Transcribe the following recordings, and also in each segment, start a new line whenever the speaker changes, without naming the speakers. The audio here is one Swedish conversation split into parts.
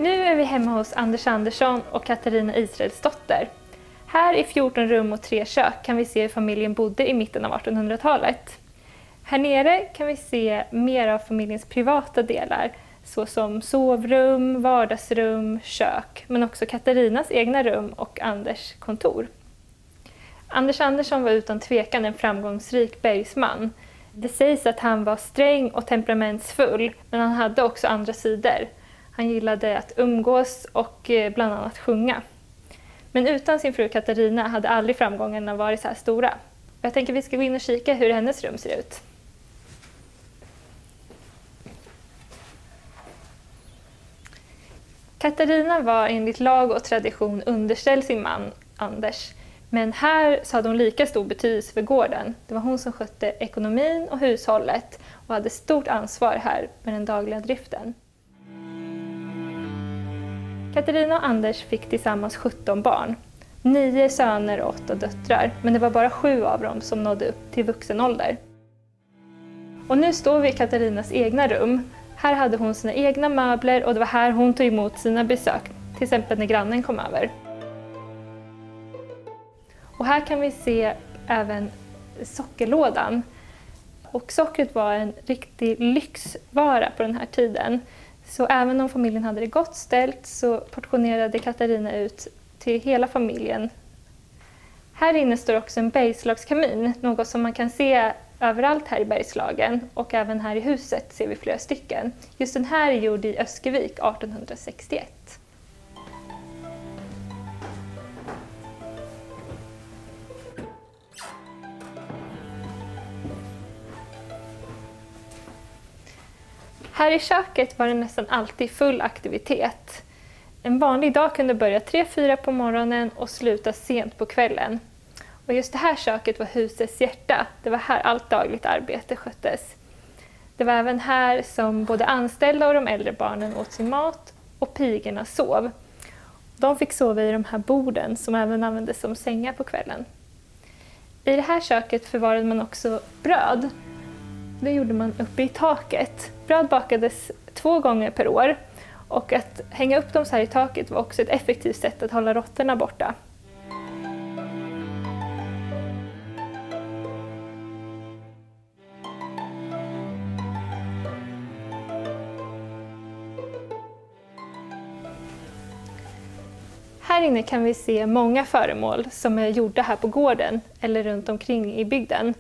Nu är vi hemma hos Anders Andersson och Katarina Israelsdotter. Här i 14 rum och 3 kök kan vi se hur familjen bodde i mitten av 1800-talet. Här nere kan vi se mer av familjens privata delar, såsom sovrum, vardagsrum, kök, men också Katarinas egna rum och Anders kontor. Anders Andersson var utan tvekan en framgångsrik bergsman. Det sägs att han var sträng och temperamentsfull, men han hade också andra sidor. Han gillade att umgås och bland annat sjunga. Men utan sin fru Katarina hade aldrig framgångarna varit så här stora. Jag tänker att vi ska gå in och kika hur hennes rum ser ut. Katarina var enligt lag och tradition underställd sin man Anders. Men här så hade hon lika stor betydelse för gården. Det var hon som skötte ekonomin och hushållet och hade stort ansvar här med den dagliga driften. Katarina och Anders fick tillsammans 17 barn. 9 söner och 8 döttrar, men det var bara 7 av dem som nådde upp till vuxen ålder. Och nu står vi i Katarinas egna rum. Här hade hon sina egna möbler och det var här hon tog emot sina besök, till exempel när grannen kom över. Och här kan vi se även sockerlådan. Och sockret var en riktig lyxvara på den här tiden. Så även om familjen hade det gott ställt så portionerade Katarina ut till hela familjen. Här inne står också en bergslagskamin, något som man kan se överallt här i Bergslagen, och även här i huset ser vi flera stycken. Just den här är gjord i Öskevik 1861. Här i köket var det nästan alltid full aktivitet. En vanlig dag kunde börja 3-4 på morgonen och sluta sent på kvällen. Och just det här köket var husets hjärta. Det var här allt dagligt arbete sköttes. Det var även här som både anställda och de äldre barnen åt sin mat och pigorna sov. De fick sova i de här borden som även användes som sängar på kvällen. I det här köket förvarade man också bröd. Det gjorde man uppe i taket. Bröd bakades 2 gånger per år och att hänga upp dem så här i taket var också ett effektivt sätt att hålla råttorna borta. Här inne kan vi se många föremål som är gjorda här på gården eller runt omkring i bygden.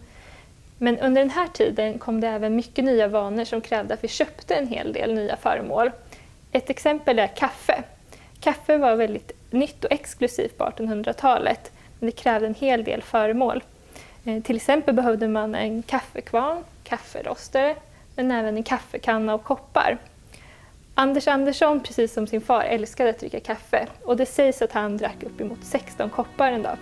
Men under den här tiden kom det även mycket nya vanor som krävde att vi köpte en hel del nya föremål. Ett exempel är kaffe. Kaffe var väldigt nytt och exklusivt på 1800-talet, men det krävde en hel del föremål. Till exempel behövde man en kaffekvarn, kafferostare, men även en kaffekanna och koppar. Anders Andersson, precis som sin far, älskade att dricka kaffe och det sägs att han drack uppemot 16 koppar en dag.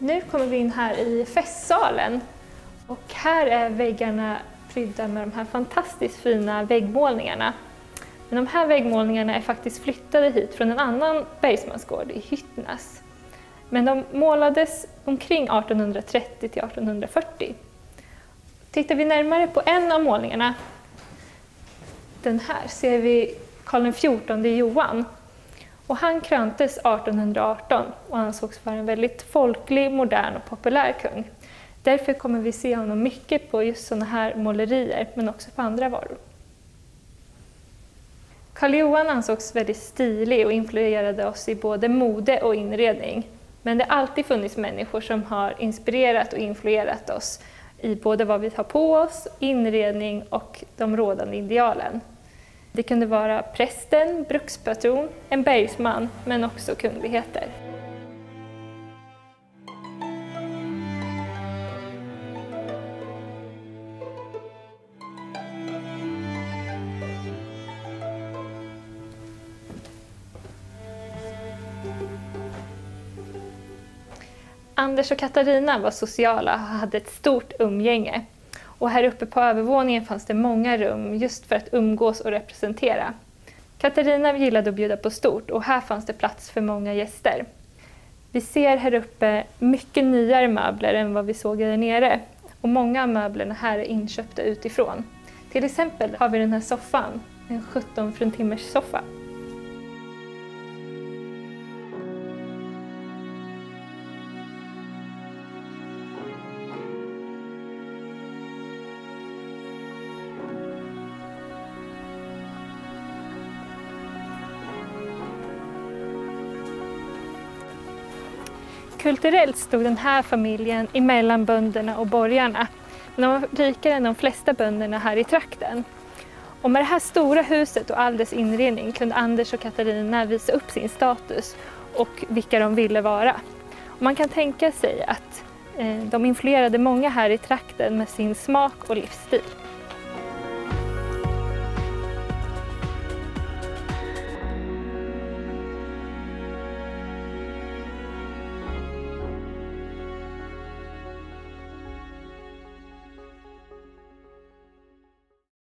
Nu kommer vi in här i festsalen och här är väggarna prydda med de här fantastiskt fina väggmålningarna. Men de här väggmålningarna är faktiskt flyttade hit från en annan bergsmansgård i Hyttnas. Men de målades omkring 1830 till 1840. Tittar vi närmare på en av målningarna, den här, ser vi Karl XIV Johan. Och han kröntes 1818 och ansågs vara en väldigt folklig, modern och populär kung. Därför kommer vi se honom mycket på just sådana här målerier, men också på andra varor. Karl Johan ansågs väldigt stilig och influerade oss i både mode och inredning. Men det har alltid funnits människor som har inspirerat och influerat oss i både vad vi har på oss, inredning och de rådande idealen. Det kunde vara prästen, brukspatron, en bergsman, men också kungligheter. Anders och Katarina var sociala och hade ett stort umgänge. Och här uppe på övervåningen fanns det många rum just för att umgås och representera. Katarina gillade att bjuda på stort och här fanns det plats för många gäster. Vi ser här uppe mycket nyare möbler än vad vi såg där nere. Och många av möblerna här är inköpta utifrån. Till exempel har vi den här soffan, en 17 fruntimmers soffa. Kulturellt stod den här familjen emellan bönderna och borgarna. De var rikare än de flesta bönderna här i trakten. Och med det här stora huset och all dess inredning kunde Anders och Katarina visa upp sin status och vilka de ville vara. Och man kan tänka sig att de influerade många här i trakten med sin smak och livsstil.